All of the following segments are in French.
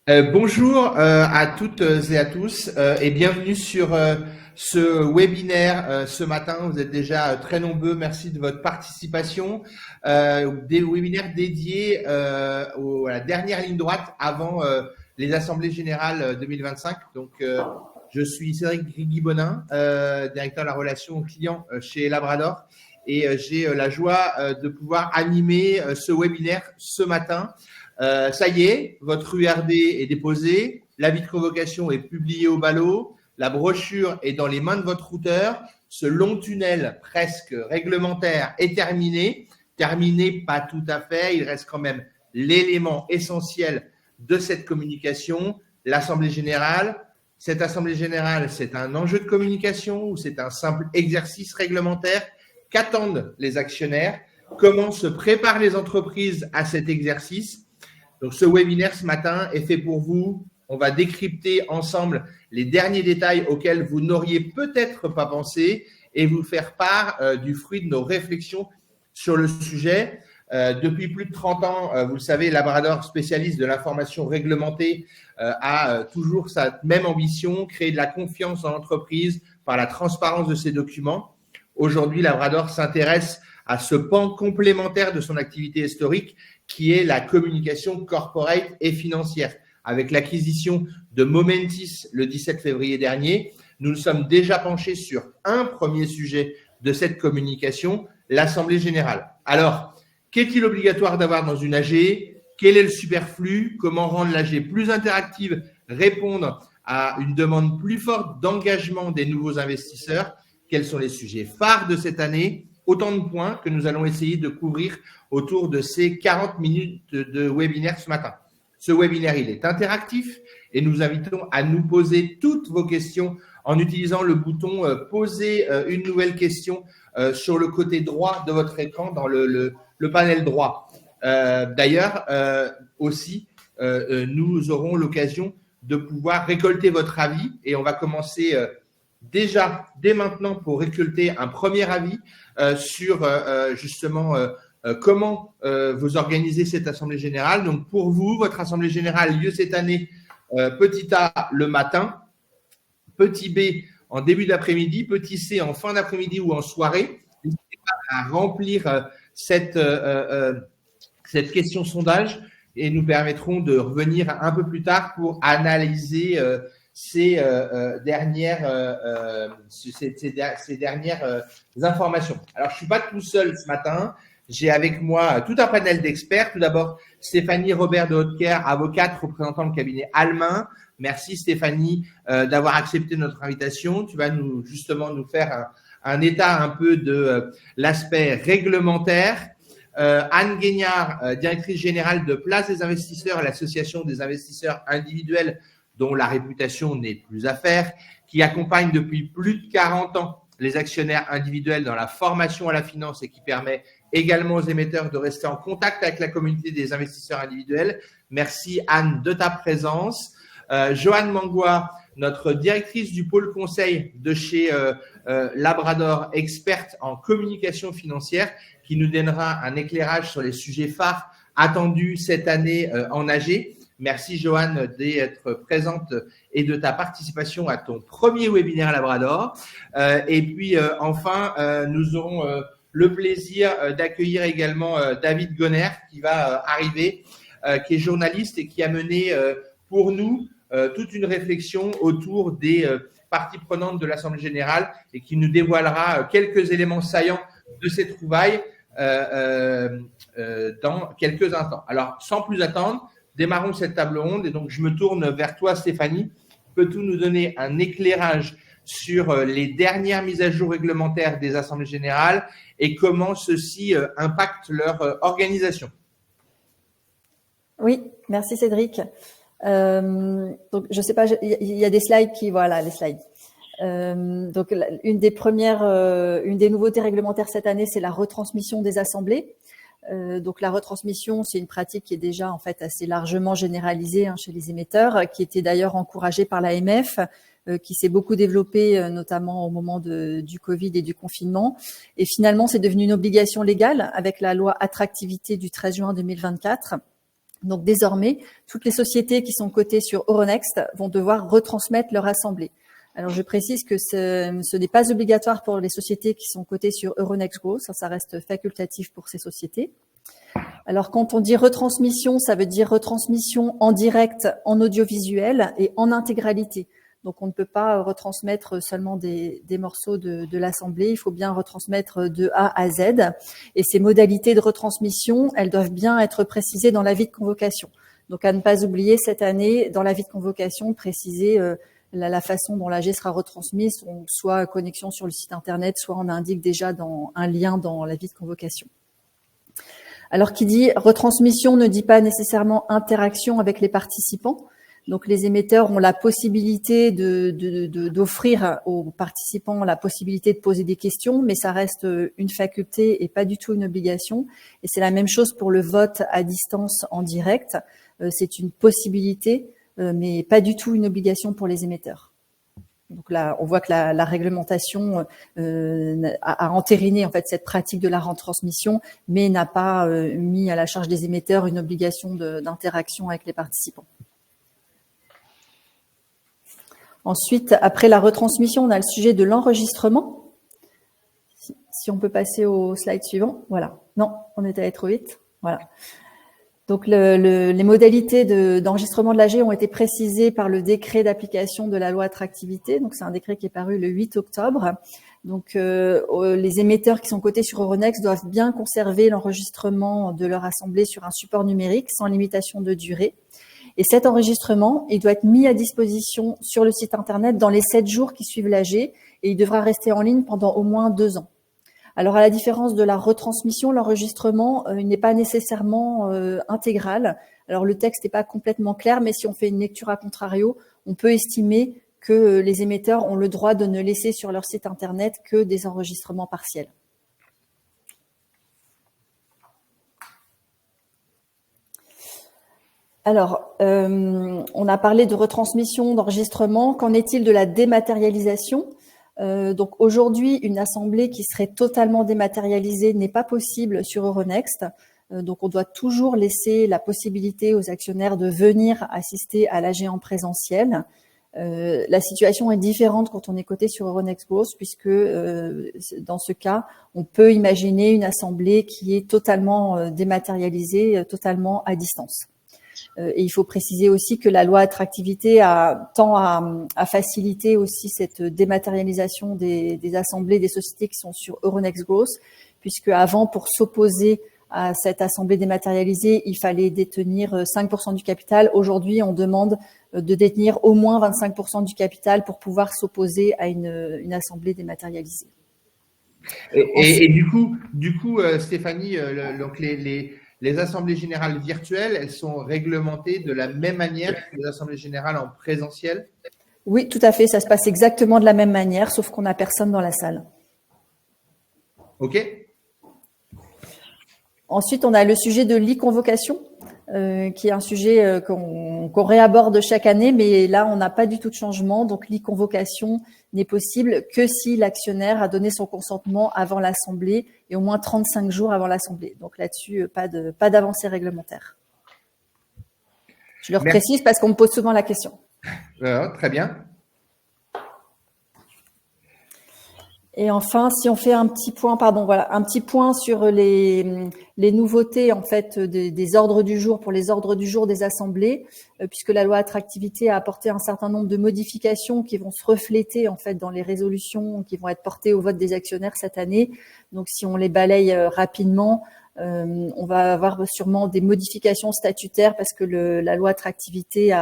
Bonjour à toutes et à tous et bienvenue sur ce webinaire ce matin. Vous êtes déjà très nombreux. Merci de votre participation. Des webinaires dédiés à la dernière ligne droite avant les assemblées générales 2025. Donc, je suis Cédric Grigui-Bonin, directeur de la relation client chez Labrador, et j'ai la joie de pouvoir animer ce webinaire ce matin. Ça y est, votre URD est déposé, l'avis de convocation est publié au ballot, la brochure est dans les mains de votre routeur, ce long tunnel presque réglementaire est terminé. Terminé, pas tout à fait, il reste quand même l'élément essentiel de cette communication, l'Assemblée générale. Cette Assemblée générale, c'est un enjeu de communication ou c'est un simple exercice réglementaire? Qu'attendent les actionnaires? Comment se préparent les entreprises à cet exercice? Donc, ce webinaire ce matin est fait pour vous. On va décrypter ensemble les derniers détails auxquels vous n'auriez peut-être pas pensé et vous faire part du fruit de nos réflexions sur le sujet. Depuis plus de 30 ans, vous le savez, Labrador, spécialiste de l'information réglementée, a toujours sa même ambition, créer de la confiance dans l'entreprise par la transparence de ses documents. Aujourd'hui, Labrador s'intéresse à ce pan complémentaire de son activité historique qui est la communication corporate et financière. Avec l'acquisition de Momentis le 17 février dernier, nous nous sommes déjà penchés sur un premier sujet de cette communication, l'Assemblée générale. Alors, qu'est-il obligatoire d'avoir dans une AG? Quel est le superflu? Comment rendre l'AG plus interactive? Répondre à une demande plus forte d'engagement des nouveaux investisseurs? Quels sont les sujets phares de cette année? Autant de points que nous allons essayer de couvrir autour de ces 40 minutes de webinaire ce matin. Ce webinaire, il est interactif et nous invitons à nous poser toutes vos questions en utilisant le bouton « Poser une nouvelle question » sur le côté droit de votre écran dans le panel droit. D'ailleurs, aussi, nous aurons l'occasion de pouvoir récolter votre avis et on va commencer déjà dès maintenant pour récolter un premier avis sur justement comment vous organisez cette Assemblée générale. Donc, pour vous, votre Assemblée générale a lieu cette année, petit A, le matin, petit B, en début d'après-midi, petit C, en fin d'après-midi ou en soirée. N'hésitez pas à remplir cette question sondage et nous permettrons de revenir un peu plus tard pour analyser ces dernières informations. Alors, je ne suis pas tout seul ce matin. J'ai avec moi tout un panel d'experts. Tout d'abord, Stéphanie Robert de Hautecare, avocate représentant le cabinet Almain. Merci Stéphanie d'avoir accepté notre invitation. Tu vas justement nous faire un état un peu de l'aspect réglementaire. Anne Guignard, directrice générale de Place des investisseurs, l'association des investisseurs individuels dont la réputation n'est plus à faire, qui accompagne depuis plus de 40 ans les actionnaires individuels dans la formation à la finance et qui permet également aux émetteurs de rester en contact avec la communauté des investisseurs individuels. Merci Anne de ta présence. Joanne Mangoua, notre directrice du pôle conseil de chez Labrador, experte en communication financière, qui nous donnera un éclairage sur les sujets phares attendus cette année en AG. Merci Joanne d'être présente et de ta participation à ton premier webinaire Labrador. Et puis enfin, nous aurons le plaisir d'accueillir également David Gonner qui va arriver, qui est journaliste et qui a mené pour nous toute une réflexion autour des parties prenantes de l'Assemblée générale et qui nous dévoilera quelques éléments saillants de ces trouvailles dans quelques instants. Alors, sans plus attendre, démarrons cette table ronde et donc je me tourne vers toi Stéphanie. Peux-tu nous donner un éclairage sur les dernières mises à jour réglementaires des assemblées générales et comment ceci impacte leur organisation? Oui, merci Cédric. Donc je sais pas, il y a des slides qui, voilà, les slides. Donc une des nouveautés réglementaires cette année, c'est la retransmission des assemblées. Donc la retransmission, c'est une pratique qui est déjà en fait assez largement généralisée chez les émetteurs, qui était d'ailleurs encouragée par l'AMF, qui s'est beaucoup développée notamment au moment du Covid et du confinement. Et finalement, c'est devenu une obligation légale avec la loi attractivité du 13 juin 2024. Donc désormais, toutes les sociétés qui sont cotées sur Euronext vont devoir retransmettre leur assemblée. Alors je précise que ce n'est pas obligatoire pour les sociétés qui sont cotées sur Euronext Growth, ça reste facultatif pour ces sociétés. Alors quand on dit retransmission, ça veut dire retransmission en direct, en audiovisuel et en intégralité. Donc on ne peut pas retransmettre seulement des morceaux de l'assemblée, il faut bien retransmettre de A à Z. Et ces modalités de retransmission, elles doivent bien être précisées dans l'avis de convocation. Donc à ne pas oublier cette année, dans l'avis de convocation, préciser la façon dont l'AG sera retransmise, soit connexion sur le site internet, soit on indique déjà un lien dans l'avis de convocation. Alors qui dit retransmission ne dit pas nécessairement interaction avec les participants. Donc les émetteurs ont la possibilité d'offrir aux participants la possibilité de poser des questions, mais ça reste une faculté et pas du tout une obligation. Et c'est la même chose pour le vote à distance en direct. C'est une possibilité, mais pas du tout une obligation pour les émetteurs. Donc là, on voit que la réglementation a entériné en fait cette pratique de la retransmission, mais n'a pas mis à la charge des émetteurs une obligation d'interaction avec les participants. Ensuite, après la retransmission, on a le sujet de l'enregistrement. Si on peut passer au slide suivant. Voilà. Non, on est allé trop vite. Voilà. Donc, les modalités d'enregistrement de l'AG ont été précisées par le décret d'application de la loi attractivité. Donc, c'est un décret qui est paru le 8 octobre. Donc, les émetteurs qui sont cotés sur Euronext doivent bien conserver l'enregistrement de leur assemblée sur un support numérique sans limitation de durée. Et cet enregistrement, il doit être mis à disposition sur le site internet dans les 7 jours qui suivent l'AG et il devra rester en ligne pendant au moins 2 ans. Alors, à la différence de la retransmission, l'enregistrement il n'est pas nécessairement intégral. Alors, le texte n'est pas complètement clair, mais si on fait une lecture à contrario, on peut estimer que les émetteurs ont le droit de ne laisser sur leur site internet que des enregistrements partiels. Alors, on a parlé de retransmission, d'enregistrement. Qu'en est-il de la dématérialisation ? Donc aujourd'hui, une assemblée qui serait totalement dématérialisée n'est pas possible sur Euronext. Donc on doit toujours laisser la possibilité aux actionnaires de venir assister à l'AG en présentiel. La situation est différente quand on est coté sur Euronext Growth, puisque dans ce cas, on peut imaginer une assemblée qui est totalement dématérialisée, totalement à distance. Et il faut préciser aussi que la loi attractivité tend à faciliter aussi cette dématérialisation des assemblées des sociétés qui sont sur Euronext Growth, puisque avant, pour s'opposer à cette assemblée dématérialisée, il fallait détenir 5% du capital. Aujourd'hui, on demande de détenir au moins 25% du capital pour pouvoir s'opposer à une assemblée dématérialisée. Et du coup, Stéphanie, donc les assemblées générales virtuelles, elles sont réglementées de la même manière que les assemblées générales en présentiel? Oui, tout à fait. Ça se passe exactement de la même manière, sauf qu'on n'a personne dans la salle. OK. Ensuite, on a le sujet de l'e-convocation, qui est un sujet qu'on réaborde chaque année, mais là, on n'a pas du tout de changement. Donc, l'e-convocation n'est possible que si l'actionnaire a donné son consentement avant l'assemblée et au moins 35 jours avant l'assemblée. Donc là-dessus, pas d'avancée réglementaire. Je le précise parce qu'on me pose souvent la question. Très bien. Et enfin, si on fait un petit point, un petit point sur les nouveautés en fait des ordres du jour pour les ordres du jour des assemblées, puisque la loi attractivité a apporté un certain nombre de modifications qui vont se refléter en fait dans les résolutions qui vont être portées au vote des actionnaires cette année. Donc, si on les balaye rapidement, on va avoir sûrement des modifications statutaires parce que la loi attractivité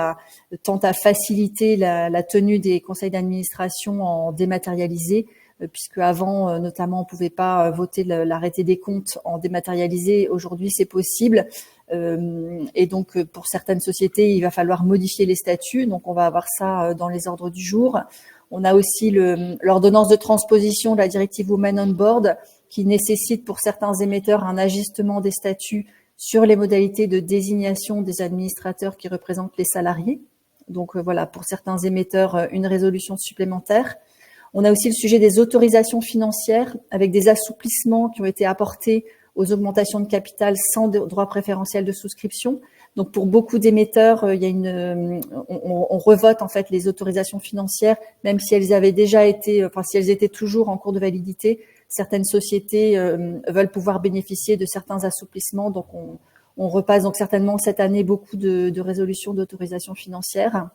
tente à faciliter la tenue des conseils d'administration en dématérialisé, puisque avant, notamment, on pouvait pas voter l'arrêté des comptes en dématérialisé. Aujourd'hui, c'est possible. Et donc, pour certaines sociétés, il va falloir modifier les statuts. Donc, on va avoir ça dans les ordres du jour. On a aussi l'ordonnance de transposition de la directive Women on Board qui nécessite pour certains émetteurs un ajustement des statuts sur les modalités de désignation des administrateurs qui représentent les salariés. Donc, voilà, pour certains émetteurs, une résolution supplémentaire. On a aussi le sujet des autorisations financières avec des assouplissements qui ont été apportés aux augmentations de capital sans droit préférentiel de souscription. Donc pour beaucoup d'émetteurs, il y a on revote en fait les autorisations financières, même si elles avaient déjà été, si elles étaient toujours en cours de validité. Certaines sociétés veulent pouvoir bénéficier de certains assouplissements, donc on repasse donc certainement cette année beaucoup de résolutions d'autorisation financière.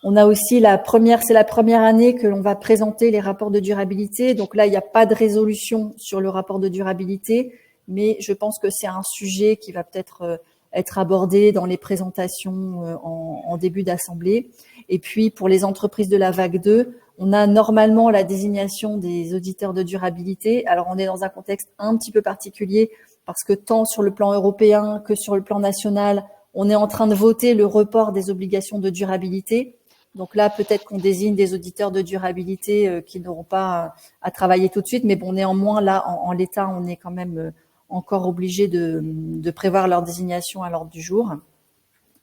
On a aussi c'est la première année que l'on va présenter les rapports de durabilité. Donc là, il n'y a pas de résolution sur le rapport de durabilité, mais je pense que c'est un sujet qui va peut-être être abordé dans les présentations en début d'assemblée. Et puis, pour les entreprises de la vague 2, on a normalement la désignation des auditeurs de durabilité. Alors, on est dans un contexte un petit peu particulier parce que tant sur le plan européen que sur le plan national, on est en train de voter le report des obligations de durabilité. Donc là, peut-être qu'on désigne des auditeurs de durabilité qui n'auront pas à travailler tout de suite, mais bon, néanmoins, là, en l'état, on est quand même encore obligé de prévoir leur désignation à l'ordre du jour.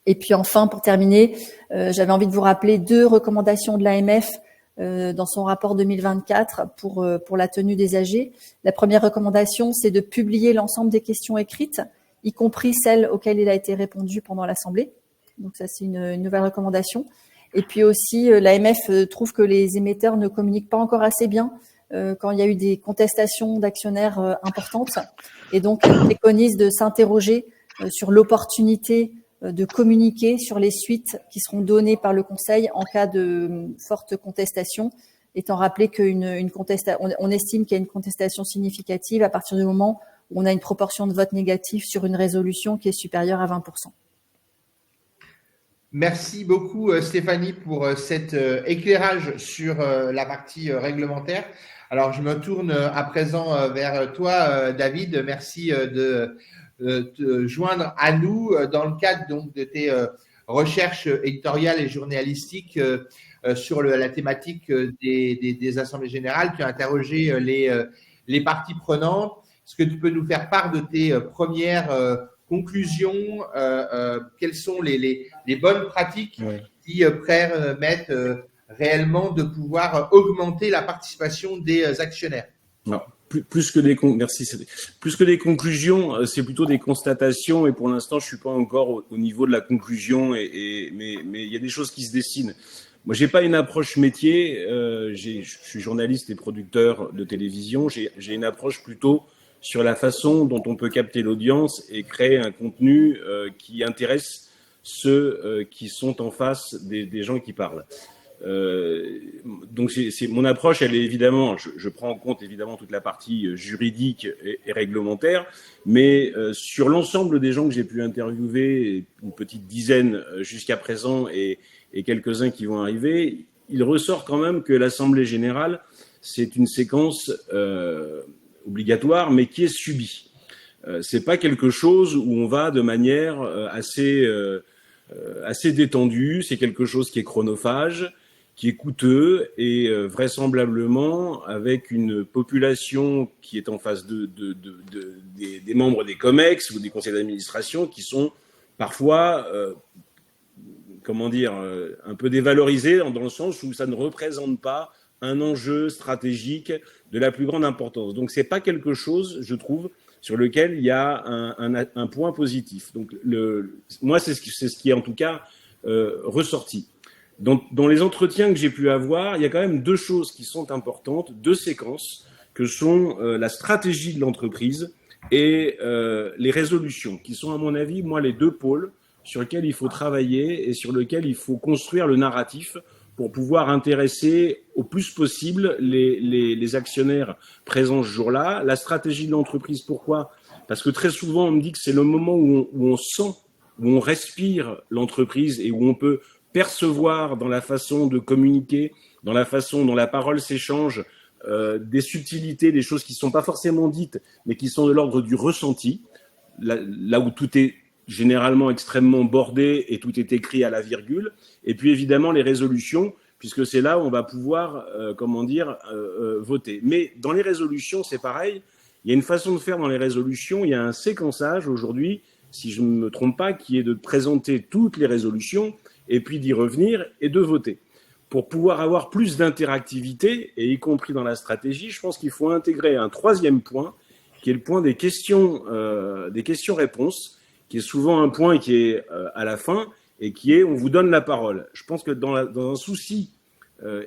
Et puis enfin, pour terminer, j'avais envie de vous rappeler 2 recommandations de l'AMF dans son rapport 2024 pour la tenue des AG. La première recommandation, c'est de publier l'ensemble des questions écrites, y compris celles auxquelles il a été répondu pendant l'Assemblée. Donc ça, c'est une nouvelle recommandation. Et puis aussi, l'AMF trouve que les émetteurs ne communiquent pas encore assez bien quand il y a eu des contestations d'actionnaires importantes. Et donc, elle préconise de s'interroger sur l'opportunité de communiquer sur les suites qui seront données par le Conseil en cas de forte contestation, étant rappelé on estime qu'il y a une contestation significative à partir du moment où on a une proportion de vote négatif sur une résolution qui est supérieure à 20%. Merci beaucoup Stéphanie pour cet éclairage sur la partie réglementaire. Alors je me tourne à présent vers toi David. Merci de te joindre à nous dans le cadre donc de tes recherches éditoriales et journalistiques sur la thématique des assemblées générales. Tu as interrogé les parties prenantes. Est-ce que tu peux nous faire part de tes premières conclusions, quelles sont les bonnes pratiques qui permettent réellement de pouvoir augmenter la participation des actionnaires? Non, plus que des conclusions, c'est plutôt des constatations. Et pour l'instant, je suis pas encore au niveau de la conclusion. Mais il y a des choses qui se dessinent. Moi, j'ai pas une approche métier. Je suis journaliste et producteur de télévision. J'ai une approche plutôt sur la façon dont on peut capter l'audience et créer un contenu qui intéresse ceux qui sont en face des gens qui parlent. Donc mon approche, elle est évidemment, je prends en compte évidemment toute la partie juridique et réglementaire, mais sur l'ensemble des gens que j'ai pu interviewer, une petite dizaine jusqu'à présent et quelques-uns qui vont arriver, il ressort quand même que l'Assemblée générale, c'est une séquence obligatoire, mais qui est subie. C'est pas quelque chose où on va de manière assez détendue. C'est quelque chose qui est chronophage, qui est coûteux et vraisemblablement avec une population qui est en face des membres des COMEX ou des conseils d'administration qui sont parfois, un peu dévalorisés dans le sens où ça ne représente pas un enjeu stratégique de la plus grande importance. Donc, c'est pas quelque chose, je trouve, sur lequel il y a un point positif. Donc, moi, c'est ce qui est en tout cas ressorti. Dans les entretiens que j'ai pu avoir, il y a quand même 2 choses qui sont importantes, 2 séquences, que sont la stratégie de l'entreprise et les résolutions, qui sont, à mon avis, moi, les 2 pôles sur lesquels il faut travailler et sur lesquels il faut construire le narratif pour pouvoir intéresser au plus possible les actionnaires présents ce jour-là. La stratégie de l'entreprise, pourquoi? Parce que très souvent, on me dit que c'est le moment où on sent, où on respire l'entreprise et où on peut percevoir dans la façon de communiquer, dans la façon dont la parole s'échange, des subtilités, des choses qui ne sont pas forcément dites, mais qui sont de l'ordre du ressenti, là où tout est généralement extrêmement bordé et tout est écrit à la virgule. Et puis évidemment les résolutions, puisque c'est là où on va pouvoir, voter. Mais dans les résolutions, c'est pareil. Il y a une façon de faire dans les résolutions. Il y a un séquençage aujourd'hui, si je ne me trompe pas, qui est de présenter toutes les résolutions et puis d'y revenir et de voter. Pour pouvoir avoir plus d'interactivité, et y compris dans la stratégie, je pense qu'il faut intégrer un 3e point, qui qui est le point des questions-réponses, qui est souvent un point qui est à la fin et qui est on vous donne la parole. Je pense que dans un souci,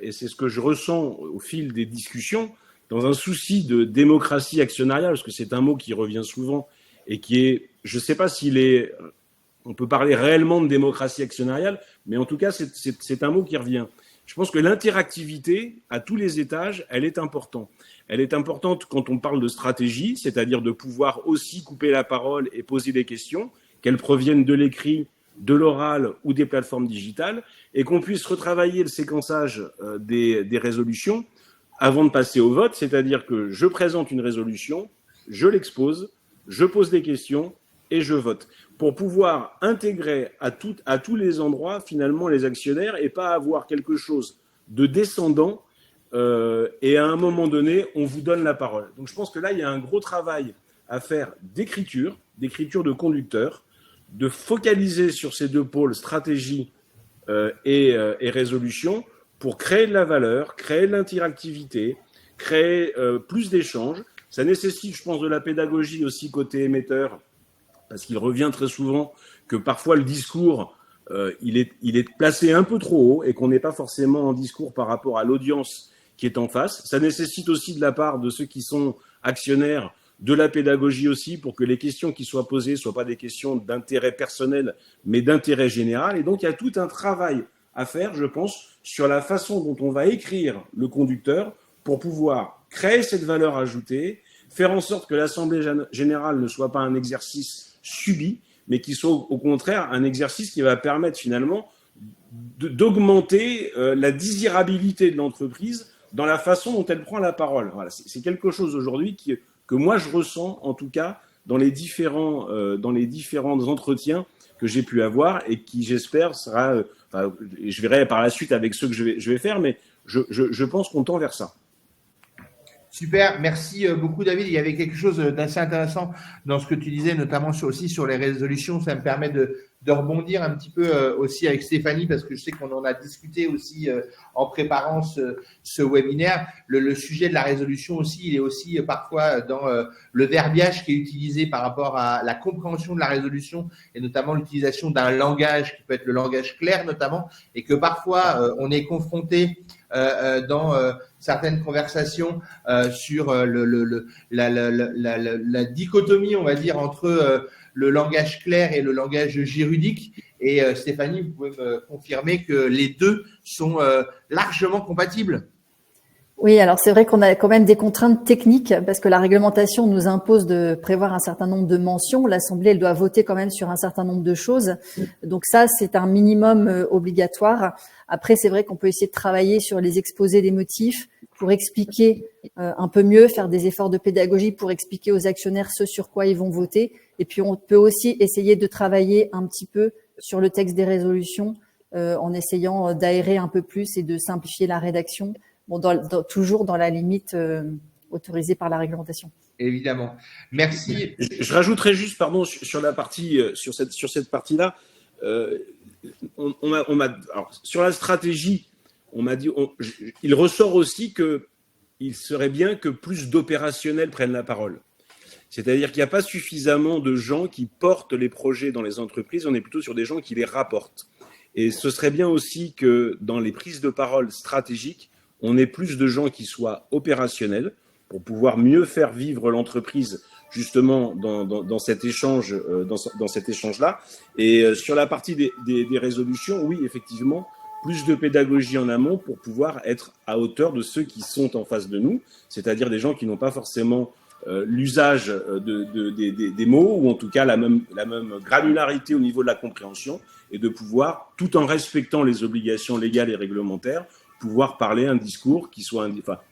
et c'est ce que je ressens au fil des discussions, dans un souci de démocratie actionnariale, parce que c'est un mot qui revient souvent et qui est, je ne sais pas on peut parler réellement de démocratie actionnariale, mais en tout cas, c'est un mot qui revient. Je pense que l'interactivité à tous les étages, elle est importante. Elle est importante quand on parle de stratégie, c'est-à-dire de pouvoir aussi couper la parole et poser des questions, qu'elles proviennent de l'écrit, de l'oral ou des plateformes digitales, et qu'on puisse retravailler le séquençage des résolutions avant de passer au vote, c'est-à-dire que je présente une résolution, je l'expose, je pose des questions et je vote, pour pouvoir intégrer à tous les endroits finalement les actionnaires et pas avoir quelque chose de descendant et à un moment donné, on vous donne la parole. Donc je pense que là, il y a un gros travail à faire d'écriture de conducteur, de focaliser sur ces deux pôles, stratégie et résolution, pour créer de la valeur, créer de l'interactivité, créer plus d'échanges. Ça nécessite, je pense, de la pédagogie aussi côté émetteur, parce qu'il revient très souvent que parfois le discours, il est placé un peu trop haut et qu'on n'est pas forcément en discours par rapport à l'audience qui est en face. Ça nécessite aussi de la part de ceux qui sont actionnaires de la pédagogie aussi pour que les questions qui soient posées ne soient pas des questions d'intérêt personnel, mais d'intérêt général. Et donc, il y a tout un travail à faire, je pense, sur la façon dont on va écrire le conducteur pour pouvoir créer cette valeur ajoutée, faire en sorte que l'Assemblée générale ne soit pas un exercice subi, mais qui soit au contraire un exercice qui va permettre finalement d'augmenter la désirabilité de l'entreprise dans la façon dont elle prend la parole. Voilà, c'est quelque chose aujourd'hui que moi je ressens, en tout cas, dans les différents entretiens que j'ai pu avoir et qui, j'espère, sera... je verrai par la suite avec ceux que je vais faire, mais je pense qu'on tend vers ça. Super, merci beaucoup David. Il y avait quelque chose d'assez intéressant dans ce que tu disais, notamment aussi sur les résolutions. Ça me permet de rebondir un petit peu aussi avec Stéphanie, parce que je sais qu'on en a discuté aussi en préparant ce webinaire. Le sujet de la résolution aussi, il est aussi parfois dans le verbiage qui est utilisé par rapport à la compréhension de la résolution, et notamment l'utilisation d'un langage qui peut être le langage clair notamment, et que parfois on est confronté dans certaines conversations sur la dichotomie, on va dire, entre le langage clair et le langage juridique. Et Stéphanie, vous pouvez me confirmer que les deux sont largement compatibles. Oui, alors c'est vrai qu'on a quand même des contraintes techniques parce que la réglementation nous impose de prévoir un certain nombre de mentions. L'Assemblée, elle doit voter quand même sur un certain nombre de choses. Donc ça, c'est un minimum obligatoire. Après, c'est vrai qu'on peut essayer de travailler sur les exposés des motifs pour expliquer un peu mieux, faire des efforts de pédagogie pour expliquer aux actionnaires ce sur quoi ils vont voter. Et puis, on peut aussi essayer de travailler un petit peu sur le texte des résolutions en essayant d'aérer un peu plus et de simplifier la rédaction. Bon, toujours dans la limite autorisée par la réglementation. Évidemment. Merci. Je rajouterais juste, pardon, sur la partie, sur cette partie-là, alors, sur la stratégie, on m'a dit, il ressort aussi qu'il serait bien que plus d'opérationnels prennent la parole. C'est-à-dire qu'il n'y a pas suffisamment de gens qui portent les projets dans les entreprises, on est plutôt sur des gens qui les rapportent. Et ce serait bien aussi que dans les prises de parole stratégiques, on ait plus de gens qui soient opérationnels pour pouvoir mieux faire vivre l'entreprise justement dans cet échange, dans cet échange-là. Et sur la partie des résolutions, oui, effectivement, plus de pédagogie en amont pour pouvoir être à hauteur de ceux qui sont en face de nous, c'est-à-dire des gens qui n'ont pas forcément l'usage des mots, ou en tout cas la même granularité au niveau de la compréhension, et de pouvoir, tout en respectant les obligations légales et réglementaires, pouvoir parler un discours qui soit,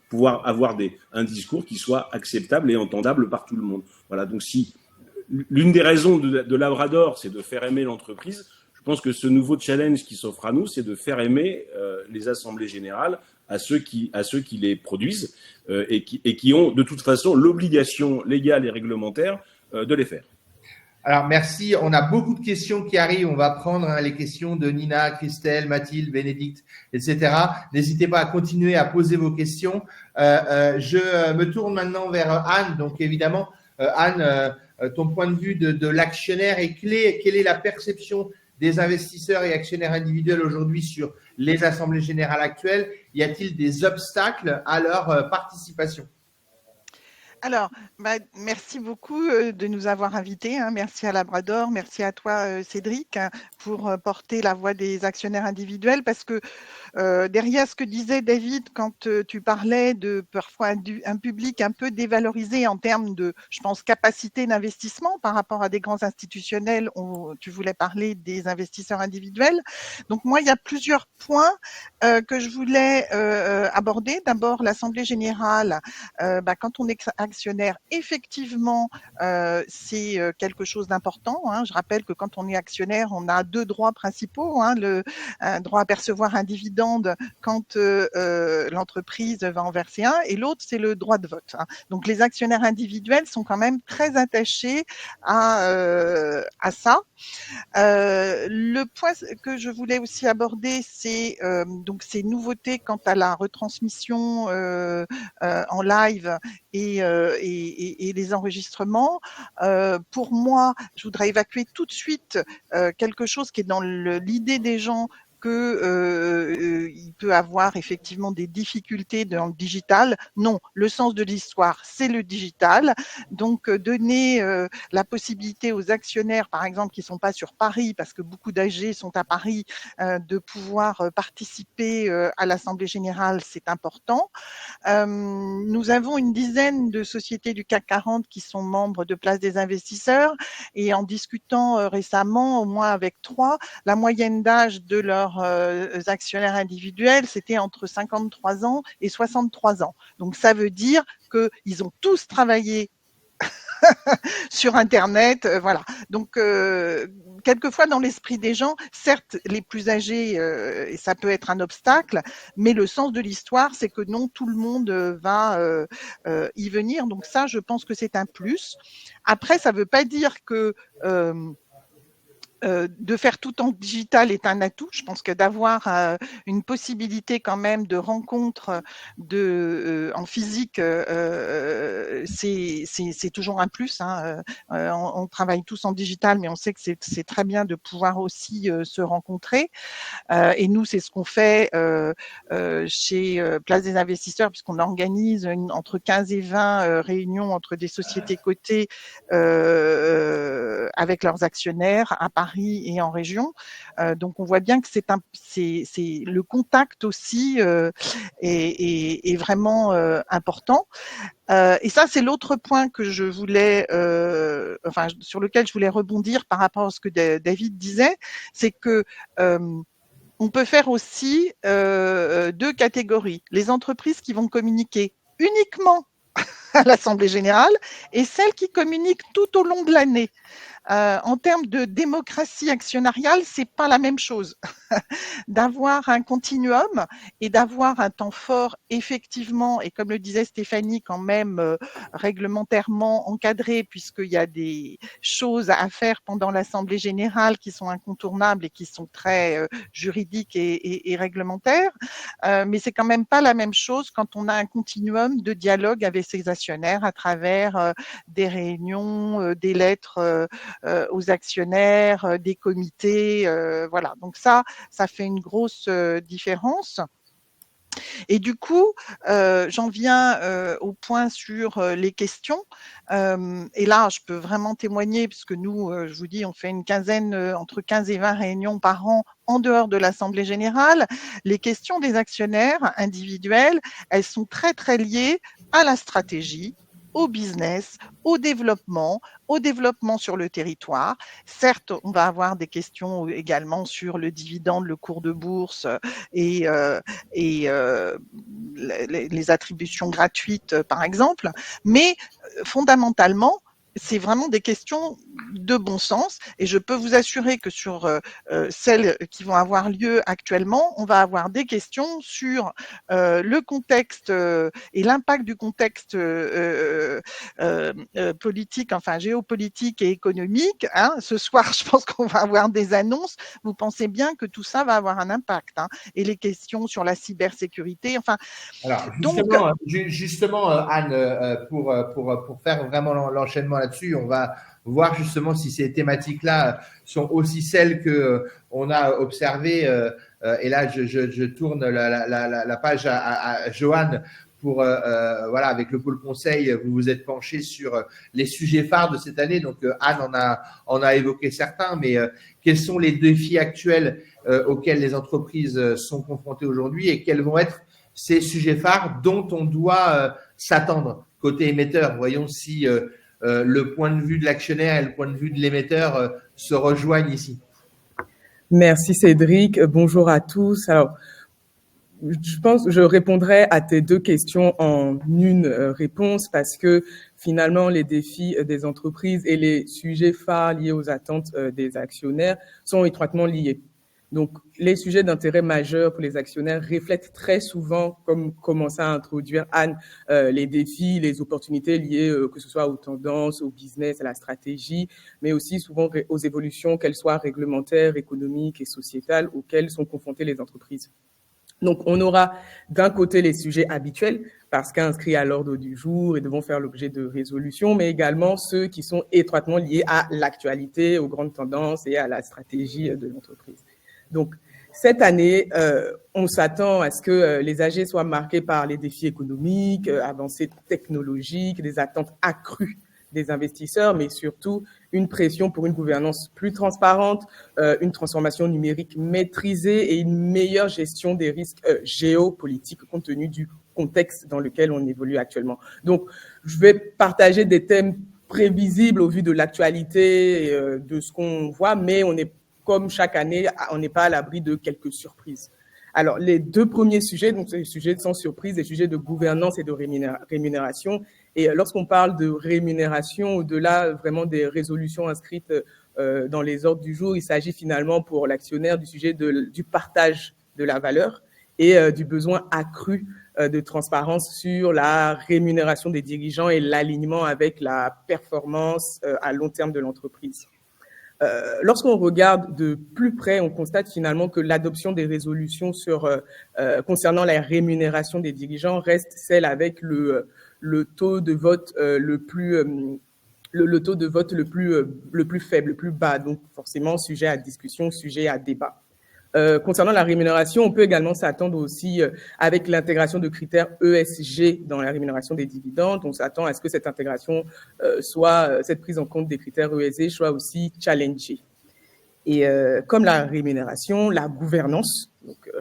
pouvoir avoir un discours qui soit acceptable et entendable par tout le monde. Voilà. Donc, si l'une des raisons de Labrador, c'est de faire aimer l'entreprise, je pense que ce nouveau challenge qui s'offre à nous, c'est de faire aimer les assemblées générales à ceux qui les produisent et qui ont de toute façon l'obligation légale et réglementaire de les faire. Alors, merci. On a beaucoup de questions qui arrivent. On va prendre les questions de Nina, Christelle, Mathilde, Bénédicte, etc. N'hésitez pas à continuer à poser vos questions. Je me tourne maintenant vers Anne. Donc, évidemment, Anne, ton point de vue de l'actionnaire est clé. Quelle est la perception des investisseurs et actionnaires individuels aujourd'hui sur les assemblées générales actuelles? Y a-t-il des obstacles à leur participation? Alors, merci beaucoup de nous avoir invités. Merci à Labrador, merci à toi Cédric pour porter la voix des actionnaires individuels, parce que derrière ce que disait David quand tu parlais de parfois un public un peu dévalorisé en termes de, je pense, capacité d'investissement par rapport à des grands institutionnels, tu voulais parler des investisseurs individuels. Donc moi, il y a plusieurs points que je voulais aborder. D'abord, l'Assemblée générale, quand on est actionnaire, effectivement, c'est quelque chose d'important. Je rappelle que quand on est actionnaire, on a deux droits principaux, le droit à percevoir un dividende quand l'entreprise va en verser un, et l'autre, c'est le droit de vote. Donc, les actionnaires individuels sont quand même très attachés à ça. Le point que je voulais aussi aborder, c'est donc ces nouveautés quant à la retransmission en live et les enregistrements. Pour moi, je voudrais évacuer tout de suite quelque chose qui est dans l'idée des gens que il peut avoir effectivement des difficultés dans le digital. Non, le sens de l'histoire, c'est le digital. Donc, donner la possibilité aux actionnaires, par exemple, qui ne sont pas sur Paris, parce que beaucoup d'AG sont à Paris, de pouvoir participer à l'Assemblée générale, c'est important. Nous avons une dizaine de sociétés du CAC 40 qui sont membres de Place des investisseurs, et en discutant récemment, au moins avec 3, la moyenne d'âge de leurs actionnaires individuels, c'était entre 53 ans et 63 ans. Donc, ça veut dire qu'ils ont tous travaillé sur Internet, voilà. Donc, quelquefois, dans l'esprit des gens, certes, les plus âgés, ça peut être un obstacle, mais le sens de l'histoire, c'est que non, tout le monde va y venir. Donc ça, je pense que c'est un plus. Après, ça ne veut pas dire que de faire tout en digital est un atout. Je pense que d'avoir une possibilité quand même de rencontre en physique, c'est toujours un plus. On travaille tous en digital, mais on sait que c'est très bien de pouvoir aussi se rencontrer. Et nous, c'est ce qu'on fait chez Place des investisseurs, puisqu'on organise entre 15 et 20 réunions entre des sociétés cotées avec leurs actionnaires à Paris et en région. Donc, on voit bien que c'est le contact aussi est vraiment important. Et ça, c'est l'autre point que je voulais, sur lequel je voulais rebondir par rapport à ce que David disait, c'est que on peut faire aussi deux catégories. Les entreprises qui vont communiquer uniquement à l'Assemblée générale et celles qui communiquent tout au long de l'année. En termes de démocratie actionnariale, c'est pas la même chose. D'avoir un continuum et d'avoir un temps fort, effectivement, et comme le disait Stéphanie, quand même réglementairement encadré, puisqu'il y a des choses à faire pendant l'Assemblée générale qui sont incontournables et qui sont très juridiques et réglementaires. Mais c'est quand même pas la même chose quand on a un continuum de dialogue avec ses actionnaires à travers des réunions, des lettres aux actionnaires, des comités, voilà. Donc ça fait une grosse différence. Et du coup, j'en viens au point sur les questions. Et là, je peux vraiment témoigner, puisque nous, je vous dis, on fait une quinzaine, entre 15 et 20 réunions par an en dehors de l'Assemblée générale. Les questions des actionnaires individuels, elles sont très, très liées à la stratégie, au business, au développement sur le territoire. Certes, on va avoir des questions également sur le dividende, le cours de bourse et les attributions gratuites, par exemple, mais fondamentalement, c'est vraiment des questions de bon sens. Et je peux vous assurer que sur celles qui vont avoir lieu actuellement, on va avoir des questions sur le contexte et l'impact du contexte politique, enfin géopolitique et économique. Hein. Ce soir, je pense qu'on va avoir des annonces. Vous pensez bien que tout ça va avoir un impact. Hein. Et les questions sur la cybersécurité. Enfin, Alors justement, Anne, pour faire vraiment l'enchaînement là-dessus, on va voir justement si ces thématiques-là sont aussi celles que on a observées. Et là, je tourne la page à Johan pour voilà, avec le pôle conseil, vous vous êtes penché sur les sujets phares de cette année. Donc Anne en a évoqué certains, mais quels sont les défis actuels auxquels les entreprises sont confrontées aujourd'hui et quels vont être ces sujets phares dont on doit s'attendre côté émetteur? Voyons si le point de vue de l'actionnaire et le point de vue de l'émetteur se rejoignent ici. Merci Cédric, bonjour à tous. Alors, je pense que je répondrai à tes deux questions en une réponse parce que finalement, les défis des entreprises et les sujets phares liés aux attentes des actionnaires sont étroitement liés. Donc, les sujets d'intérêt majeur pour les actionnaires reflètent très souvent, comme commençait à introduire Anne, les défis, les opportunités liées, que ce soit aux tendances, au business, à la stratégie, mais aussi souvent aux évolutions, qu'elles soient réglementaires, économiques et sociétales, auxquelles sont confrontées les entreprises. Donc, on aura d'un côté les sujets habituels, parce qu'inscrits à l'ordre du jour et devront faire l'objet de résolutions, mais également ceux qui sont étroitement liés à l'actualité, aux grandes tendances et à la stratégie de l'entreprise. Donc, cette année, on s'attend à ce que les AG soient marqués par les défis économiques, avancées technologiques, des attentes accrues des investisseurs, mais surtout une pression pour une gouvernance plus transparente, une transformation numérique maîtrisée et une meilleure gestion des risques géopolitiques compte tenu du contexte dans lequel on évolue actuellement. Donc, je vais partager des thèmes prévisibles au vu de l'actualité et de ce qu'on voit, mais on est comme chaque année, on n'est pas à l'abri de quelques surprises. Alors, les deux premiers sujets, donc les sujets sans surprise, les sujets de gouvernance et de rémunération. Et lorsqu'on parle de rémunération, au-delà vraiment des résolutions inscrites dans les ordres du jour, il s'agit finalement pour l'actionnaire du sujet du partage de la valeur et du besoin accru de transparence sur la rémunération des dirigeants et l'alignement avec la performance à long terme de l'entreprise. Lorsqu'on regarde de plus près, on constate finalement que l'adoption des résolutions concernant la rémunération des dirigeants reste celle avec le taux de vote le plus faible, le plus bas, donc forcément sujet à discussion, sujet à débat. Concernant la rémunération, on peut également s'attendre aussi avec l'intégration de critères ESG dans la rémunération des dividendes. On s'attend à ce que cette intégration cette prise en compte des critères ESG soit aussi challengée. Et comme la rémunération, la gouvernance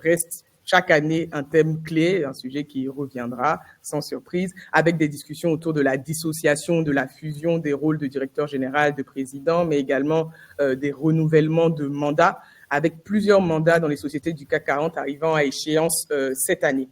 reste chaque année un thème clé, un sujet qui reviendra sans surprise, avec des discussions autour de la dissociation, de la fusion des rôles de directeur général, de président, mais également des renouvellements de mandats, avec plusieurs mandats dans les sociétés du CAC 40 arrivant à échéance cette année.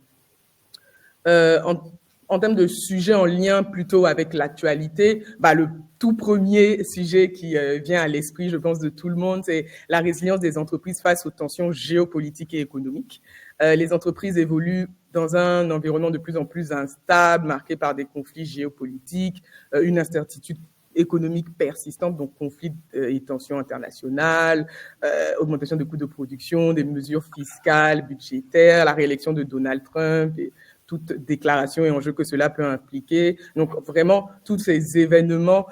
En termes de sujets en lien plutôt avec l'actualité, le tout premier sujet qui vient à l'esprit, je pense, de tout le monde, c'est la résilience des entreprises face aux tensions géopolitiques et économiques. Les entreprises évoluent dans un environnement de plus en plus instable, marqué par des conflits géopolitiques, une incertitude économique persistante, donc conflits et tensions internationales, augmentation des coûts de production, des mesures fiscales, budgétaires, la réélection de Donald Trump et toute déclaration et enjeu que cela peut impliquer. Donc vraiment, tous ces événements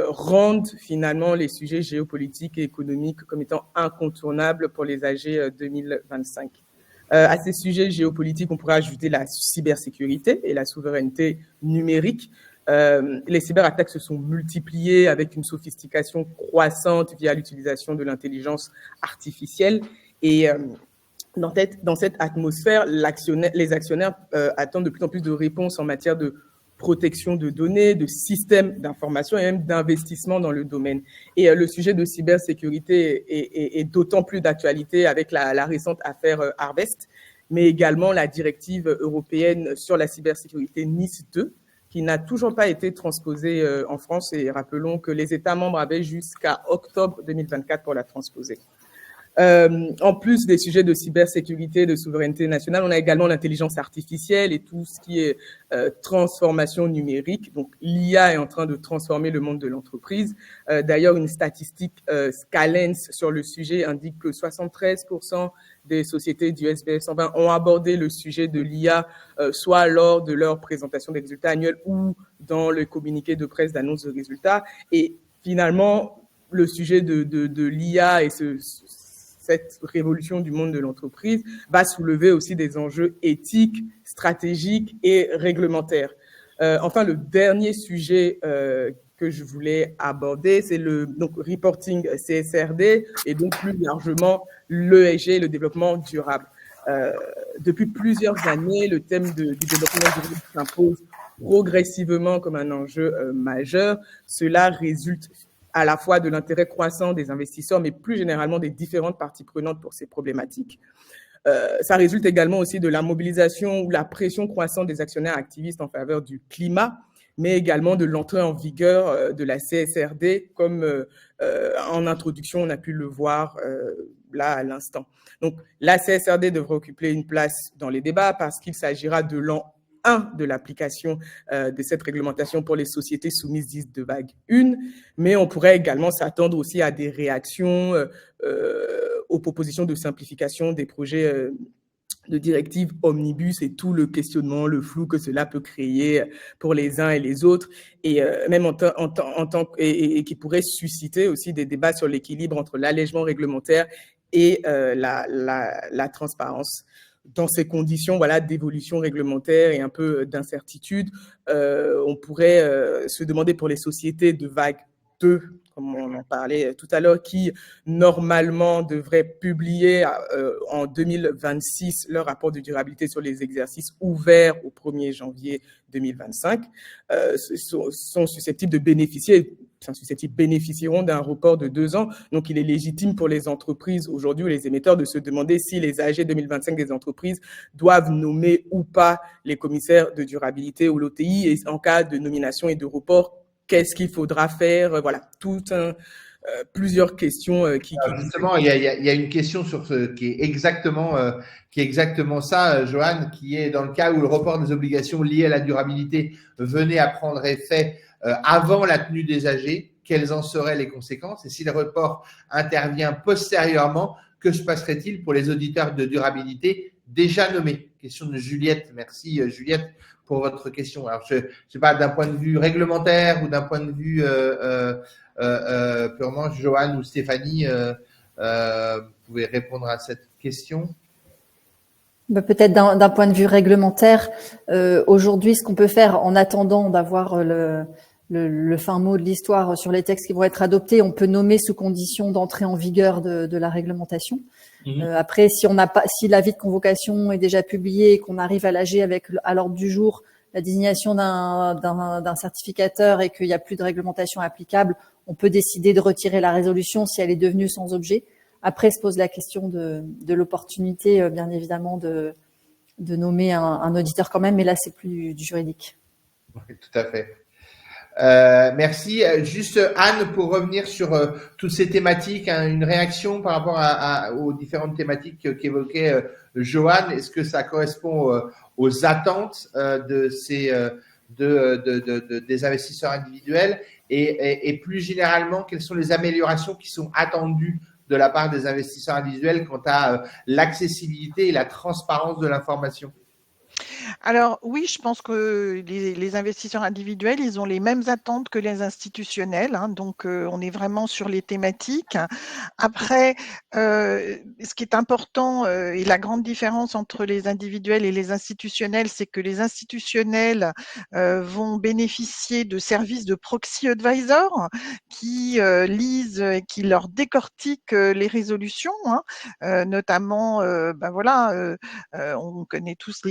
rendent finalement les sujets géopolitiques et économiques comme étant incontournables pour les AG 2025. À ces sujets géopolitiques, on pourrait ajouter la cybersécurité et la souveraineté numérique. Les cyberattaques se sont multipliées avec une sophistication croissante via l'utilisation de l'intelligence artificielle. Et dans cette atmosphère, les actionnaires attendent de plus en plus de réponses en matière de protection de données, de systèmes d'information et même d'investissement dans le domaine. Et le sujet de cybersécurité est d'autant plus d'actualité avec la récente affaire Harvest, mais également la directive européenne sur la cybersécurité NIS 2, qui n'a toujours pas été transposée en France. Et rappelons que les États membres avaient jusqu'à octobre 2024 pour la transposer. En plus des sujets de cybersécurité, de souveraineté nationale, on a également l'intelligence artificielle et tout ce qui est transformation numérique. Donc, l'IA est en train de transformer le monde de l'entreprise. D'ailleurs, une statistique Scalens sur le sujet indique que 73% des sociétés du SBF 120 ont abordé le sujet de l'IA, soit lors de leur présentation des résultats annuels ou dans le communiqué de presse d'annonce de résultats. Et finalement, le sujet de l'IA et cette révolution du monde de l'entreprise va soulever aussi des enjeux éthiques, stratégiques et réglementaires. Enfin, le dernier sujet que je voulais aborder, c'est le reporting CSRD et donc plus largement l'ESG, le développement durable. Depuis plusieurs années, le thème du développement durable s'impose progressivement comme un enjeu majeur. Cela résulte à la fois de l'intérêt croissant des investisseurs, mais plus généralement des différentes parties prenantes pour ces problématiques. Ça résulte également aussi de la mobilisation ou la pression croissante des actionnaires activistes en faveur du climat, mais également de l'entrée en vigueur de la CSRD, comme en introduction, on a pu le voir là à l'instant. Donc, la CSRD devrait occuper une place dans les débats parce qu'il s'agira de l'an 1 de l'application de cette réglementation pour les sociétés soumises dites de vague 1, mais on pourrait également s'attendre aussi à des réactions aux propositions de simplification des projets de directives omnibus et tout le questionnement, le flou que cela peut créer pour les uns et les autres, et même et qui pourrait susciter aussi des débats sur l'équilibre entre l'allègement réglementaire et la transparence. Dans ces conditions d'évolution réglementaire et un peu d'incertitude, on pourrait se demander pour les sociétés de vague 2, comme on en parlait tout à l'heure, qui normalement devraient publier en 2026 leur rapport de durabilité sur les exercices ouverts au 1er janvier 2025, sont susceptibles de bénéficieront d'un report de 2 ans. Donc, il est légitime pour les entreprises aujourd'hui ou les émetteurs de se demander si les AG 2025 des entreprises doivent nommer ou pas les commissaires de durabilité ou l'OTI, et en cas de nomination et de report, qu'est-ce qu'il faudra faire? Voilà, plusieurs questions Justement, il y a une question sur qui est exactement ça, Johan, qui est dans le cas où le report des obligations liées à la durabilité venait à prendre effet avant la tenue des AG, quelles en seraient les conséquences? Et si le report intervient postérieurement, que se passerait-il pour les auditeurs de durabilité déjà nommés? Question de Juliette. Merci Juliette pour votre question. Alors, je sais pas, d'un point de vue réglementaire ou d'un point de vue purement Johan ou Stéphanie, vous pouvez répondre à cette question. Peut-être d'un point de vue réglementaire, aujourd'hui, ce qu'on peut faire en attendant d'avoir le fin mot de l'histoire sur les textes qui vont être adoptés, on peut nommer sous condition d'entrée en vigueur de la réglementation. Après, si l'avis de convocation est déjà publié et qu'on arrive à l'AG avec à l'ordre du jour la désignation d'un certificateur et qu'il n'y a plus de réglementation applicable, on peut décider de retirer la résolution si elle est devenue sans objet. Après, se pose la question de l'opportunité, bien évidemment, de nommer un auditeur quand même, mais là, c'est plus du juridique. Oui, tout à fait. Merci. Juste Anne, pour revenir sur toutes ces thématiques, une réaction par rapport aux différentes thématiques qu'évoquait Johan. Est-ce que ça correspond aux attentes des investisseurs individuels et plus généralement, quelles sont les améliorations qui sont attendues de la part des investisseurs individuels quant à l'accessibilité et la transparence de l'information? Alors oui, je pense que les investisseurs individuels, ils ont les mêmes attentes que les institutionnels, hein, donc on est vraiment sur les thématiques. Après, ce qui est important et la grande différence entre les individuels et les institutionnels, c'est que les institutionnels vont bénéficier de services de proxy advisor qui lisent et qui leur décortiquent les résolutions, hein, notamment, on connaît tous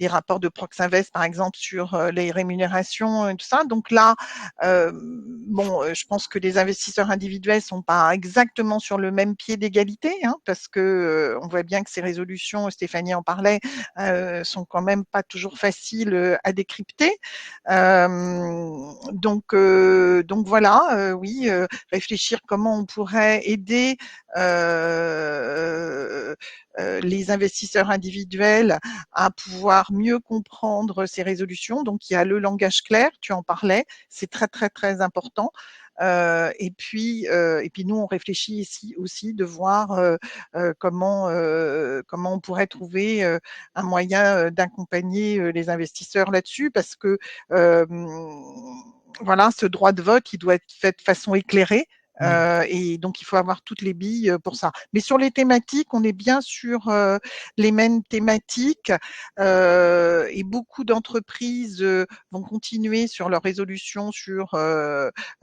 les rapports de Proxinvest, par exemple, sur les rémunérations et tout ça. Donc là, je pense que les investisseurs individuels sont pas exactement sur le même pied d'égalité, hein, parce que on voit bien que ces résolutions, Stéphanie en parlait, sont quand même pas toujours faciles à décrypter. Donc voilà, oui, réfléchir comment on pourrait aider les investisseurs individuels à pouvoir mieux comprendre ces résolutions. Donc il y a le langage clair, tu en parlais, c'est très très très important. Et puis nous on réfléchit ici aussi de voir comment on pourrait trouver un moyen d'accompagner les investisseurs là-dessus, parce que voilà, ce droit de vote, il doit être fait de façon éclairée. Et donc, il faut avoir toutes les billes pour ça. Mais sur les thématiques, on est bien sur les mêmes thématiques et beaucoup d'entreprises vont continuer sur leurs résolutions sur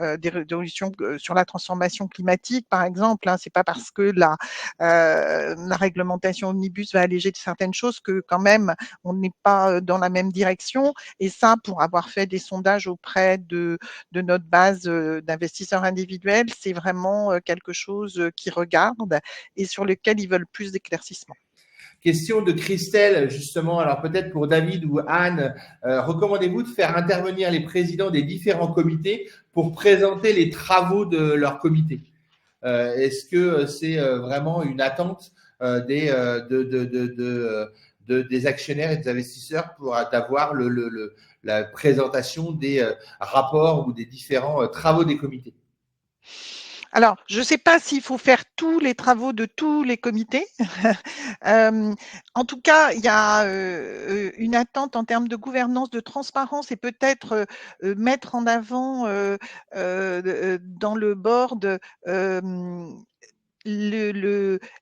des résolutions sur la transformation climatique, par exemple. Hein. C'est pas parce que la réglementation omnibus va alléger de certaines choses que quand même on n'est pas dans la même direction. Et ça, pour avoir fait des sondages auprès de notre base d'investisseurs individuels, c'est vraiment quelque chose qu'ils regardent et sur lequel ils veulent plus d'éclaircissement. Question de Christelle, justement. Alors peut-être pour David ou Anne, recommandez-vous de faire intervenir les présidents des différents comités pour présenter les travaux de leur comité? Est-ce que c'est vraiment une attente des actionnaires et des investisseurs pour d'avoir la présentation des rapports ou des différents travaux des comités? Alors, je ne sais pas s'il faut faire tous les travaux de tous les comités. En tout cas, il y a une attente en termes de gouvernance, de transparence et peut-être mettre en avant dans le board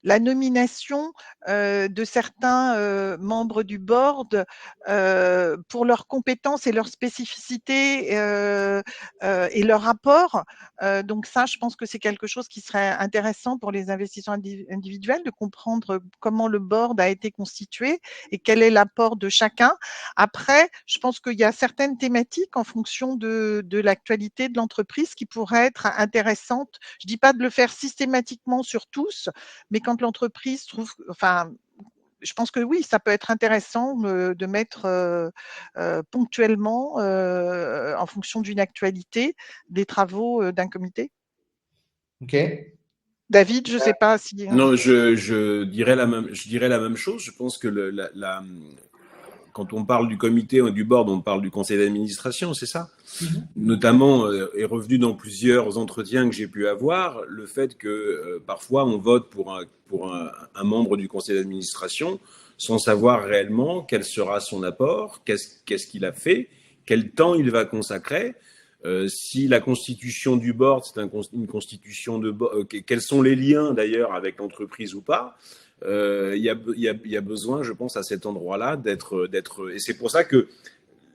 la nomination de certains membres du board pour leurs compétences et leurs spécificités et leur rapport. Donc ça, je pense que c'est quelque chose qui serait intéressant pour les investisseurs individuels de comprendre comment le board a été constitué et quel est l'apport de chacun. Après, je pense qu'il y a certaines thématiques en fonction de l'actualité de l'entreprise qui pourraient être intéressantes. Je dis pas de le faire systématiquement sur tous, mais quand l'entreprise trouve, enfin, je pense que oui, ça peut être intéressant de mettre ponctuellement, en fonction d'une actualité, des travaux d'un comité. Ok. David, je ne sais pas si. Non, je dirais la même chose. Je pense que quand on parle du comité ou du board, on parle du conseil d'administration, c'est ça. Notamment, est revenu dans plusieurs entretiens que j'ai pu avoir, le fait que parfois on vote pour un membre du conseil d'administration sans savoir réellement quel sera son apport, qu'est-ce qu'il a fait, quel temps il va consacrer. Si la constitution du board, c'est une constitution de quels sont les liens d'ailleurs avec l'entreprise ou pas. Il y a besoin, je pense, à cet endroit-là d'être. Et c'est pour ça que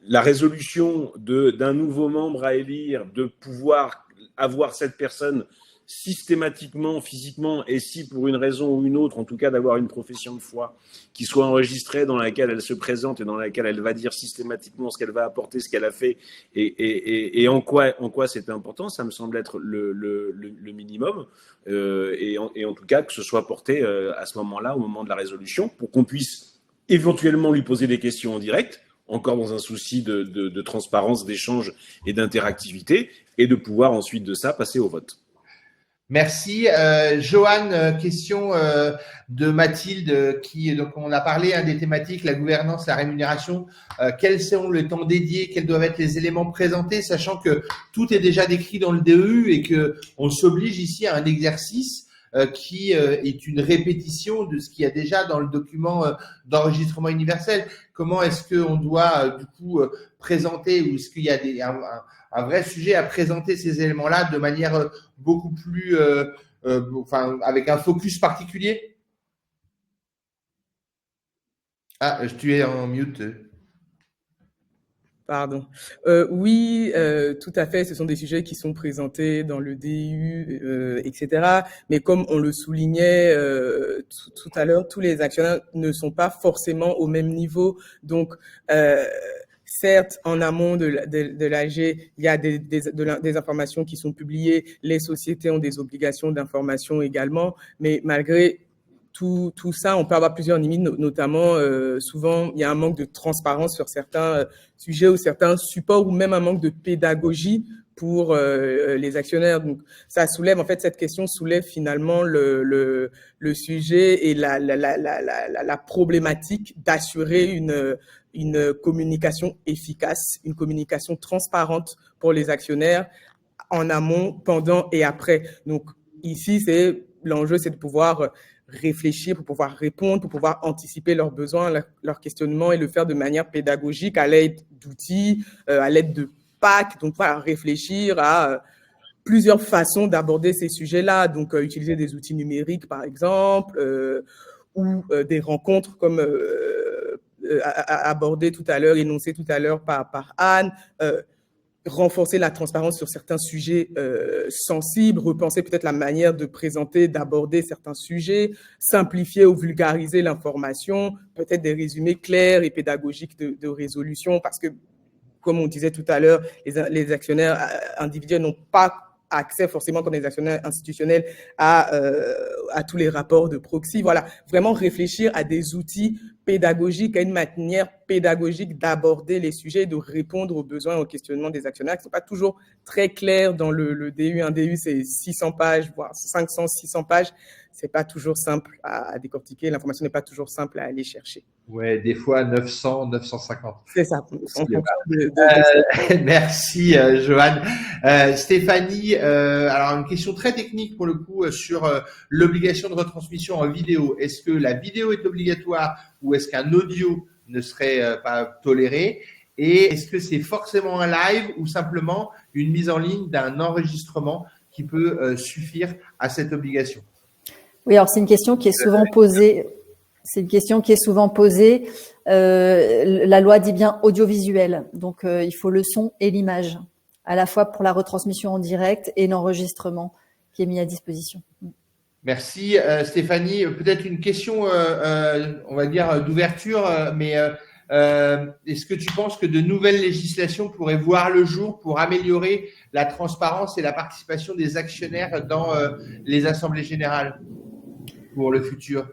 la résolution d'un nouveau membre à élire, de pouvoir avoir cette personne systématiquement, physiquement, et si pour une raison ou une autre, en tout cas d'avoir une profession de foi qui soit enregistrée, dans laquelle elle se présente et dans laquelle elle va dire systématiquement ce qu'elle va apporter, ce qu'elle a fait et en quoi c'est important, ça me semble être le minimum. Et en tout cas que ce soit porté à ce moment-là, au moment de la résolution, pour qu'on puisse éventuellement lui poser des questions en direct, encore dans un souci de transparence, d'échange et d'interactivité, et de pouvoir ensuite de ça passer au vote. Merci. Johan, question de Mathilde, donc on a parlé des thématiques, la gouvernance, la rémunération. Quels sont les temps dédiés, quels doivent être les éléments présentés, sachant que tout est déjà décrit dans le DEU et que on s'oblige ici à un exercice qui est une répétition de ce qu'il y a déjà dans le document d'enregistrement universel. Comment est-ce qu'on doit du coup présenter, ou est-ce qu'il y a un vrai sujet à présenter ces éléments-là de manière beaucoup plus, avec un focus particulier? Ah, tu es en mute. Pardon. Oui, tout à fait. Ce sont des sujets qui sont présentés dans le DU, etc. Mais comme on le soulignait tout à l'heure, tous les actionnaires ne sont pas forcément au même niveau. Donc, certes, en amont de l'AG, il y a des informations qui sont publiées. Les sociétés ont des obligations d'information également. Mais malgré tout ça, on peut avoir plusieurs limites, notamment souvent il y a un manque de transparence sur certains sujets ou certains supports ou même un manque de pédagogie pour les actionnaires. Donc ça soulève, en fait, cette question soulève finalement le sujet et la problématique d'assurer une communication efficace, une communication transparente pour les actionnaires en amont, pendant et après. Donc ici, l'enjeu, c'est de pouvoir réfléchir, pour pouvoir répondre, pour pouvoir anticiper leurs besoins, leurs questionnements et le faire de manière pédagogique à l'aide d'outils, à l'aide de packs. Donc, voilà, réfléchir à plusieurs façons d'aborder ces sujets-là. Donc, utiliser des outils numériques, par exemple, ou des rencontres comme abordé tout à l'heure, énoncé tout à l'heure par Anne, renforcer la transparence sur certains sujets sensibles, repenser peut-être la manière de présenter, d'aborder certains sujets, simplifier ou vulgariser l'information, peut-être des résumés clairs et pédagogiques de résolution, parce que, comme on disait tout à l'heure, les actionnaires individuels n'ont pas accès forcément comme les actionnaires institutionnels à tous les rapports de proxy. Voilà, vraiment réfléchir à des outils pédagogiques, à une manière pédagogique d'aborder les sujets et de répondre aux besoins et aux questionnements des actionnaires qui ne sont pas toujours très clairs dans le DU. Un DU, c'est 600 pages, voire 500, 600 pages. C'est pas toujours simple à décortiquer. L'information n'est pas toujours simple à aller chercher. Ouais, des fois 900, 950. C'est ça. Merci, Joanne. Stéphanie, alors une question très technique pour le coup sur l'obligation de retransmission en vidéo. Est-ce que la vidéo est obligatoire ou est-ce qu'un audio ne serait pas toléré? Et est-ce que c'est forcément un live ou simplement une mise en ligne d'un enregistrement qui peut suffire à cette obligation? Oui, alors c'est une question qui est souvent posée. C'est une question qui est souvent posée. La loi dit bien audiovisuel, donc il faut le son et l'image, à la fois pour la retransmission en direct et l'enregistrement qui est mis à disposition. Merci Stéphanie. Peut-être une question, on va dire, d'ouverture, mais est-ce que tu penses que de nouvelles législations pourraient voir le jour pour améliorer la transparence et la participation des actionnaires dans les assemblées générales pour le futur?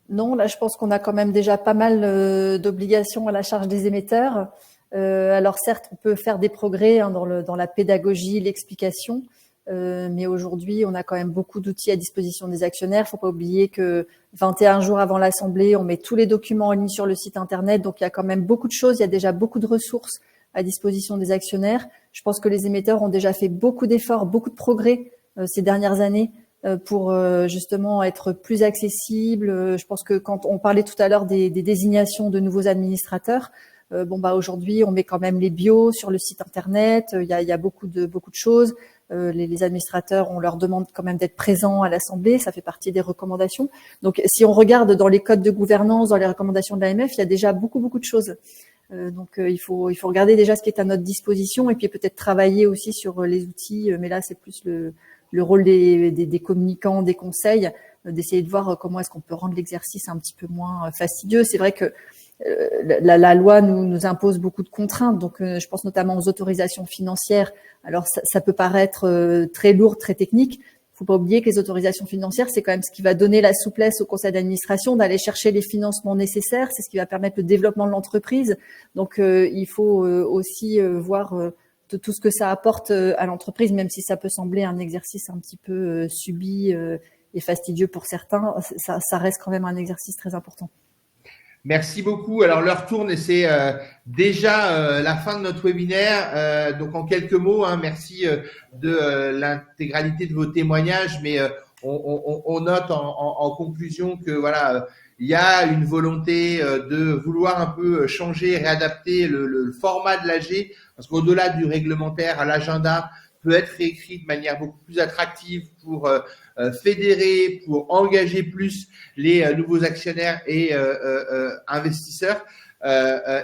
Non, là, je pense qu'on a quand même déjà pas mal d'obligations à la charge des émetteurs. Alors certes, on peut faire des progrès dans la pédagogie, l'explication, mais aujourd'hui, on a quand même beaucoup d'outils à disposition des actionnaires. Il ne faut pas oublier que 21 jours avant l'Assemblée, on met tous les documents en ligne sur le site Internet. Donc, il y a quand même beaucoup de choses. Il y a déjà beaucoup de ressources à disposition des actionnaires. Je pense que les émetteurs ont déjà fait beaucoup d'efforts, beaucoup de progrès ces dernières années pour justement être plus accessibles. Je pense que quand on parlait tout à l'heure des désignations de nouveaux administrateurs, aujourd'hui, on met quand même les bios sur le site Internet. Il y a beaucoup de choses. Les administrateurs, on leur demande quand même d'être présents à l'Assemblée, ça fait partie des recommandations. Donc, si on regarde dans les codes de gouvernance, dans les recommandations de l'AMF, il y a déjà beaucoup de choses. Il faut regarder déjà ce qui est à notre disposition et puis peut-être travailler aussi sur les outils. Mais là, c'est plus le rôle des communicants, des conseils, d'essayer de voir comment est-ce qu'on peut rendre l'exercice un petit peu moins fastidieux. C'est vrai que la loi nous impose beaucoup de contraintes, donc je pense notamment aux autorisations financières. Alors ça peut paraître très lourd, très technique. Il faut pas oublier que les autorisations financières, c'est quand même ce qui va donner la souplesse au conseil d'administration d'aller chercher les financements nécessaires. C'est ce qui va permettre le développement de l'entreprise. Donc il faut aussi voir de tout ce que ça apporte à l'entreprise, même si ça peut sembler un exercice un petit peu subi et fastidieux pour certains, ça reste quand même un exercice très important. Merci beaucoup. Alors, l'heure tourne et c'est déjà la fin de notre webinaire. Donc, en quelques mots, merci de l'intégralité de vos témoignages, mais on note en conclusion que voilà, il y a une volonté de vouloir un peu changer, réadapter le format de l'AG, parce qu'au-delà du réglementaire, l'agenda peut être réécrit de manière beaucoup plus attractive pour fédérer, pour engager plus les nouveaux actionnaires et investisseurs.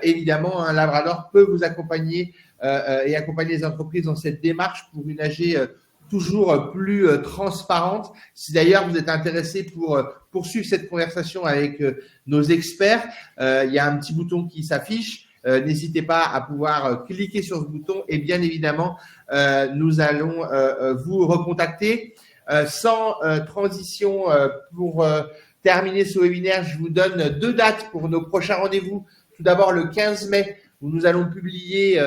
évidemment, un Labrador peut vous accompagner et accompagner les entreprises dans cette démarche pour une AG toujours plus transparente. Si d'ailleurs vous êtes intéressé pour poursuivre cette conversation avec nos experts, il y a un petit bouton qui s'affiche. N'hésitez pas à pouvoir cliquer sur ce bouton et bien évidemment, nous allons vous recontacter. Sans transition, pour terminer ce webinaire, je vous donne 2 dates pour nos prochains rendez-vous. Tout d'abord, le 15 mai, où nous allons publier,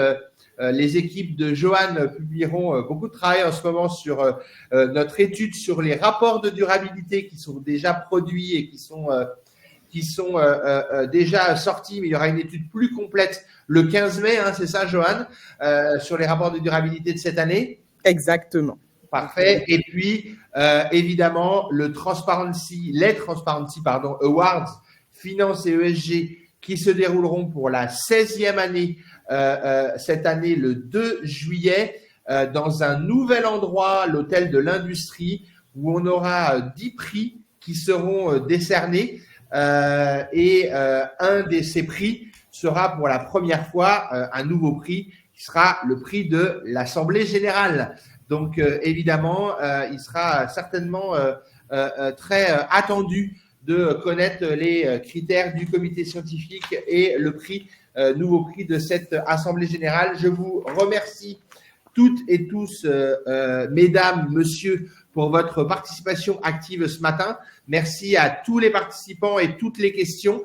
les équipes de Johan publieront beaucoup de travail en ce moment sur notre étude sur les rapports de durabilité qui sont déjà produits et qui sont déjà sortis, mais il y aura une étude plus complète le 15 mai, hein, c'est ça, Johan, sur les rapports de durabilité de cette année. Exactement. Parfait. Et puis, évidemment, les Transparency Awards, Finance et ESG, qui se dérouleront pour la 16e année, cette année, le 2 juillet, dans un nouvel endroit, l'Hôtel de l'Industrie, où on aura 10 prix qui seront décernés. Et un de ces prix sera pour la première fois un nouveau prix qui sera le prix de l'Assemblée générale. Donc, évidemment, il sera certainement très attendu de connaître les critères du comité scientifique et le prix, nouveau prix de cette Assemblée générale. Je vous remercie toutes et tous, mesdames, messieurs, pour votre participation active ce matin. Merci à tous les participants et toutes les questions.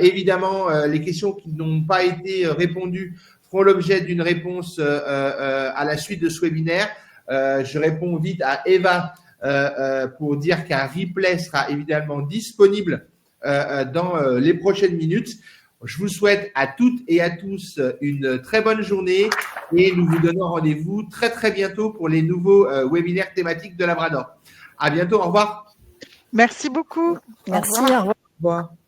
Évidemment, les questions qui n'ont pas été répondues feront l'objet d'une réponse à la suite de ce webinaire. Je réponds vite à Eva pour dire qu'un replay sera évidemment disponible dans les prochaines minutes. Je vous souhaite à toutes et à tous une très bonne journée et nous vous donnons rendez-vous très très bientôt pour les nouveaux webinaires thématiques de Labrador. À bientôt, au revoir. Merci beaucoup. Merci, Au revoir. au revoir. Au revoir.